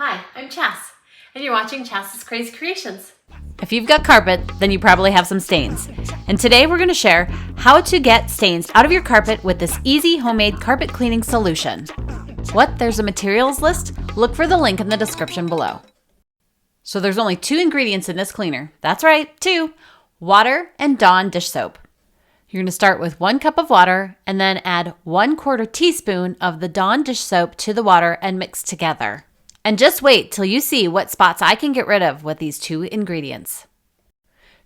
Hi, I'm Chas, and you're watching Chas's Crazy Creations. If you've got carpet, then you probably have some stains. And today we're going to share how to get stains out of your carpet with this easy homemade carpet cleaning solution. What? There's a materials list? Look for the link in the description below. So there's only 2 ingredients in this cleaner. That's right, 2. Water and Dawn dish soap. You're going to start with 1 cup of water and then add 1/4 teaspoon of the Dawn dish soap to the water and mix together. And just wait till you see what spots I can get rid of with these 2 ingredients.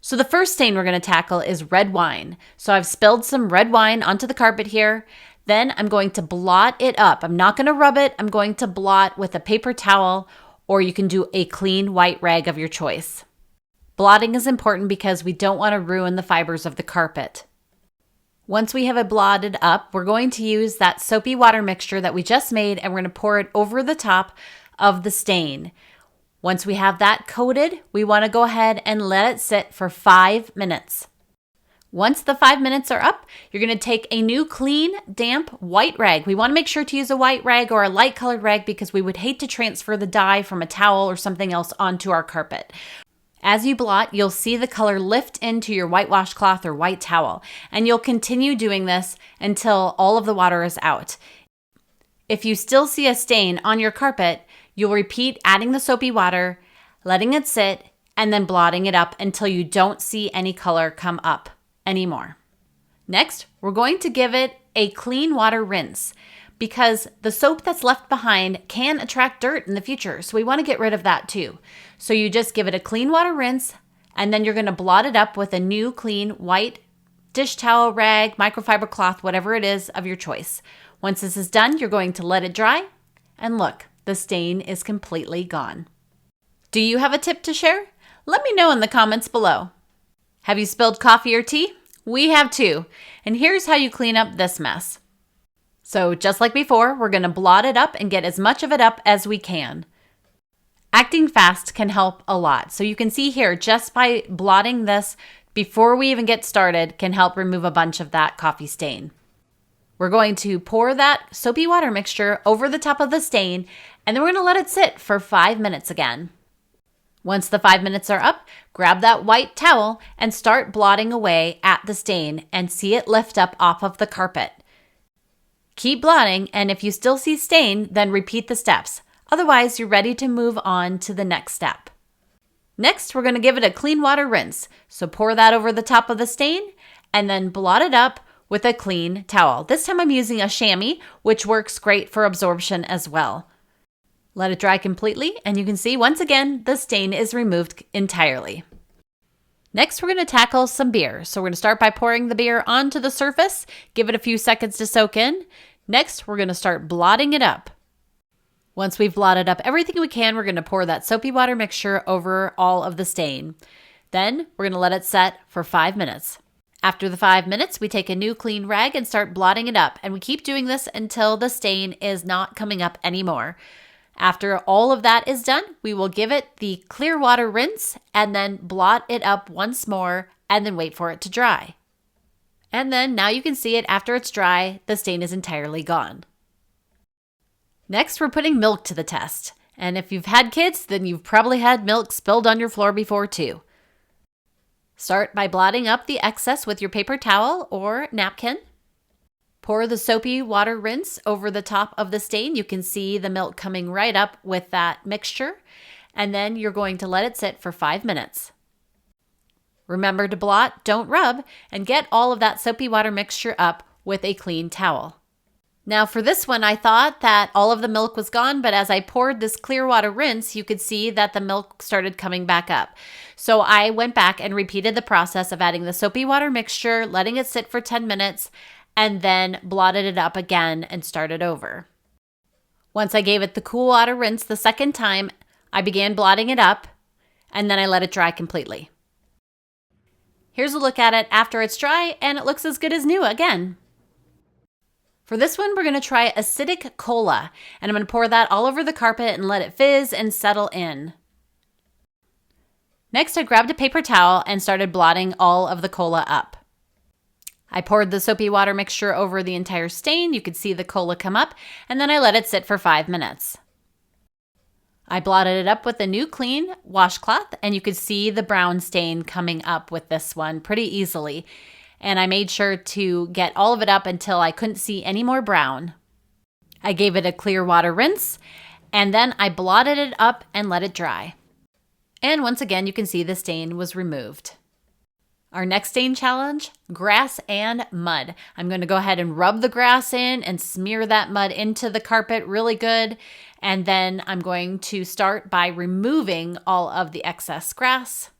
So the first stain we're going to tackle is red wine. So I've spilled some red wine onto the carpet here. Then I'm going to blot it up. I'm not going to rub it. I'm going to blot with a paper towel, or you can do a clean white rag of your choice. Blotting is important because we don't want to ruin the fibers of the carpet. Once we have it blotted up, we're going to use that soapy water mixture that we just made, and we're going to pour it over the top of the stain. Once we have that coated, we want to go ahead and let it sit for 5 minutes. Once the 5 minutes are up, you're going to take a new clean, damp white rag. We want to make sure to use a white rag or a light colored rag because we would hate to transfer the dye from a towel or something else onto our carpet. As you blot, you'll see the color lift into your white washcloth or white towel, and you'll continue doing this until all of the water is out. If you still see a stain on your carpet, you'll repeat adding the soapy water, letting it sit, and then blotting it up until you don't see any color come up anymore. Next, we're going to give it a clean water rinse because the soap that's left behind can attract dirt in the future. So we want to get rid of that too. So you just give it a clean water rinse, and then you're going to blot it up with a new clean white dish towel, rag, microfiber cloth, whatever it is of your choice. Once this is done, you're going to let it dry, and look, the stain is completely gone. Do you have a tip to share? Let me know in the comments below. Have you spilled coffee or tea? We have too. And here's how you clean up this mess. So just like before, we're going to blot it up and get as much of it up as we can. Acting fast can help a lot. So you can see here, just by blotting this before we even get started can help remove a bunch of that coffee stain. We're going to pour that soapy water mixture over the top of the stain, and then we're going to let it sit for 5 minutes again. Once the 5 minutes are up, grab that white towel and start blotting away at the stain and see it lift up off of the carpet. Keep blotting, and if you still see stain, then repeat the steps. Otherwise, you're ready to move on to the next step. Next, we're going to give it a clean water rinse. So pour that over the top of the stain and then blot it up with a clean towel. This time I'm using a chamois, which works great for absorption as well. Let it dry completely, and you can see once again the stain is removed entirely. Next, we're going to tackle some beer. So we're going to start by pouring the beer onto the surface, give it a few seconds to soak in. Next, we're going to start blotting it up. Once we've blotted up everything we can, we're going to pour that soapy water mixture over all of the stain. Then we're going to let it set for 5 minutes. After the 5 minutes, we take a new clean rag and start blotting it up, and we keep doing this until the stain is not coming up anymore. After all of that is done, we will give it the clear water rinse and then blot it up once more and then wait for it to dry. And then now you can see it after it's dry, the stain is entirely gone. Next, we're putting milk to the test. And if you've had kids, then you've probably had milk spilled on your floor before too. Start by blotting up the excess with your paper towel or napkin. Pour the soapy water rinse over the top of the stain. You can see the milk coming right up with that mixture. And then you're going to let it sit for 5 minutes. Remember to blot, don't rub, and get all of that soapy water mixture up with a clean towel. Now for this one, I thought that all of the milk was gone, but as I poured this clear water rinse, you could see that the milk started coming back up. So I went back and repeated the process of adding the soapy water mixture, letting it sit for 10 minutes, and then blotted it up again and started over. Once I gave it the cool water rinse the second time, I began blotting it up, and then I let it dry completely. Here's a look at it after it's dry, and it looks as good as new again. For this one, we're going to try acidic cola, and I'm going to pour that all over the carpet and let it fizz and settle in. Next, I grabbed a paper towel and started blotting all of the cola up. I poured the soapy water mixture over the entire stain. You could see the cola come up, and then I let it sit for 5 minutes. I blotted it up with a new clean washcloth, and you could see the brown stain coming up with this one pretty easily. And I made sure to get all of it up until I couldn't see any more brown. I gave it a clear water rinse, and then I blotted it up and let it dry. And once again, you can see the stain was removed. Our next stain challenge, grass and mud. I'm going to go ahead and rub the grass in and smear that mud into the carpet really good. And then I'm going to start by removing all of the excess grass.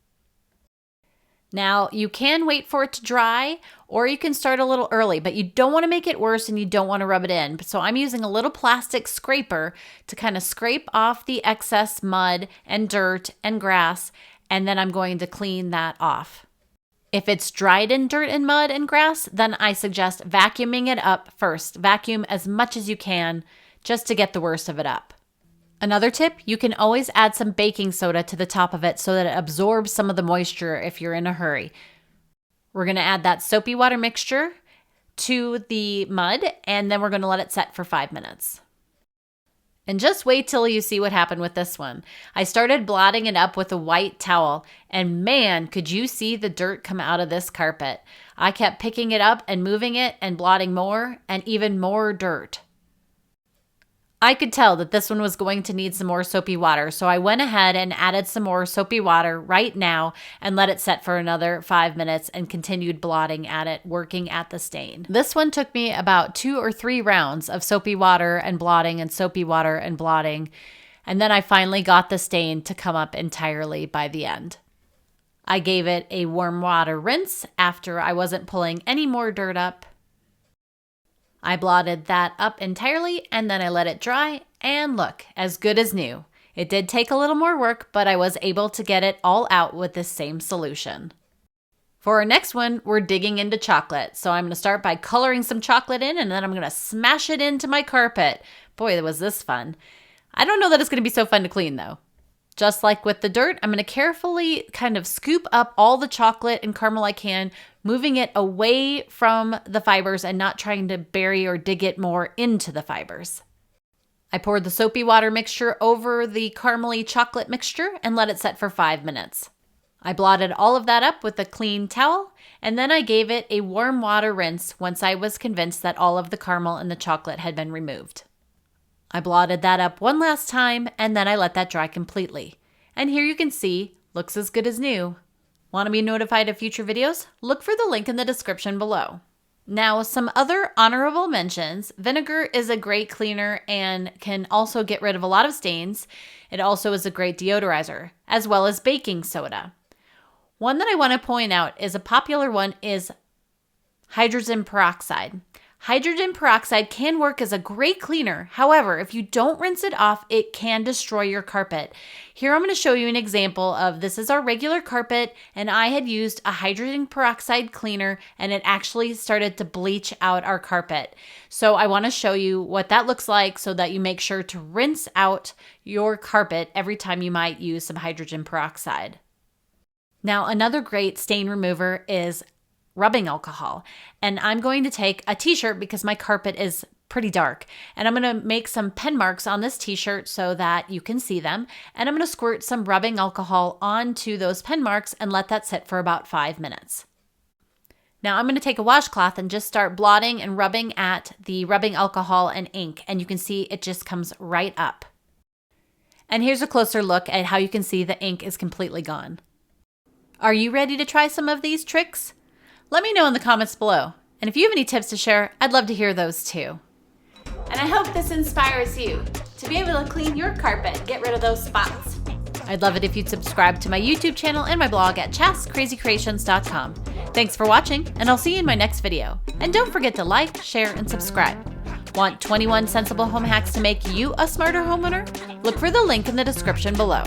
Now, you can wait for it to dry, or you can start a little early, but you don't want to make it worse and you don't want to rub it in. So I'm using a little plastic scraper to kind of scrape off the excess mud and dirt and grass, and then I'm going to clean that off. If it's dried in dirt and mud and grass, then I suggest vacuuming it up first. Vacuum as much as you can just to get the worst of it up. Another tip, you can always add some baking soda to the top of it so that it absorbs some of the moisture if you're in a hurry. We're going to add that soapy water mixture to the mud, and then we're going to let it set for 5 minutes. And just wait till you see what happened with this one. I started blotting it up with a white towel, and man, could you see the dirt come out of this carpet. I kept picking it up and moving it and blotting more and even more dirt. I could tell that this one was going to need some more soapy water, so I went ahead and added some more soapy water right now and let it set for another 5 minutes and continued blotting at it, working at the stain. This one took me about 2 or 3 rounds of soapy water and blotting and soapy water and blotting, and then I finally got the stain to come up entirely by the end. I gave it a warm water rinse after I wasn't pulling any more dirt up. I blotted that up entirely, and then I let it dry, and look, as good as new. It did take a little more work, but I was able to get it all out with this same solution. For our next one, we're digging into chocolate. So I'm going to start by coloring some chocolate in, and then I'm going to smash it into my carpet. Boy, was this fun. I don't know that it's going to be so fun to clean, though. Just like with the dirt, I'm going to carefully kind of scoop up all the chocolate and caramel I can, moving it away from the fibers and not trying to bury or dig it more into the fibers. I poured the soapy water mixture over the caramely chocolate mixture and let it set for 5 minutes. I blotted all of that up with a clean towel, and then I gave it a warm water rinse once I was convinced that all of the caramel and the chocolate had been removed. I blotted that up one last time, and then I let that dry completely. And here you can see, looks as good as new. Want to be notified of future videos? Look for the link in the description below. Now, some other honorable mentions. Vinegar is a great cleaner and can also get rid of a lot of stains. It also is a great deodorizer, as well as baking soda. One that I want to point out is a popular one is hydrogen peroxide. Hydrogen peroxide can work as a great cleaner. However, if you don't rinse it off, it can destroy your carpet. Here I'm going to show you an example of this is our regular carpet, and I had used a hydrogen peroxide cleaner, and it actually started to bleach out our carpet. So I want to show you what that looks like so that you make sure to rinse out your carpet every time you might use some hydrogen peroxide. Now, another great stain remover is rubbing alcohol. And I'm going to take a t-shirt because my carpet is pretty dark. And I'm going to make some pen marks on this t-shirt so that you can see them. And I'm going to squirt some rubbing alcohol onto those pen marks and let that sit for about 5 minutes. Now I'm going to take a washcloth and just start blotting and rubbing at the rubbing alcohol and ink. And you can see it just comes right up. And here's a closer look at how you can see the ink is completely gone. Are you ready to try some of these tricks? Let me know in the comments below. And if you have any tips to share, I'd love to hear those too. And I hope this inspires you to be able to clean your carpet and get rid of those spots. I'd love it if you'd subscribe to my YouTube channel and my blog at chascrazycreations.com. Thanks for watching, and I'll see you in my next video. And don't forget to like, share, and subscribe. Want 21 sensible home hacks to make you a smarter homeowner? Look for the link in the description below.